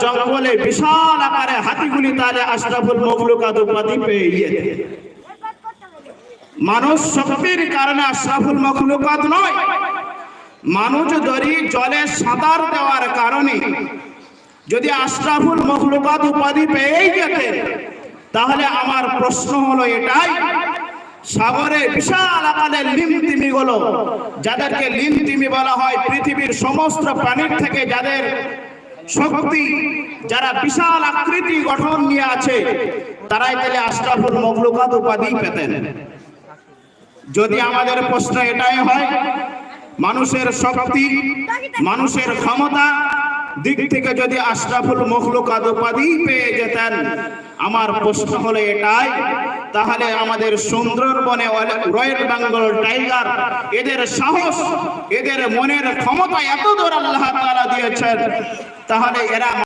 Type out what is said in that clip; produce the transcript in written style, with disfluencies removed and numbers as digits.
জঙ্গলে বিশাল আকারে হাতিগুলি তাহলে আশরাফুল মখলুকাত উপাধি পেয়ে গিয়েছে। মানুষ শক্তির কারণে আশরাফুল মখলুকাত নয়, মানুষ যদি জলে সাঁতার দেওয়ার কারণে যদি আশরাফুল মখলুকাত উপাধি পেয়েই যেতেন, তাহলে আমার প্রশ্ন হলো এটাই, সাগরে বিশাল আকারের লিমতিমি গুলো, যাদেরকে লিমতিমি বলা হয়, পৃথিবীর সমস্ত প্রাণীর থেকে যাদের শক্তি, যারা বিশাল আকৃতি গঠন নিয়ে আছে, তারাই তাহলে আশরাফুল মখলুকাত উপাধি পেতেন। যদি আমাদের প্রশ্ন এটাই হয়, মানুষের শক্তি, মানুষের ক্ষমতা দিক থেকে যদি আশরাফুল মখলুকাত উপাধি পেয়ে যেতেন, আমার প্রশ্ন হলো এটাই, তাহলে আমাদের সুন্দরবনে রয়্যাল বেঙ্গল টাইগার, এদের সাহস, এদের মনের ক্ষমতা এত দূর আল্লাহ তাআলা দিয়েছেন, তাহলে এরা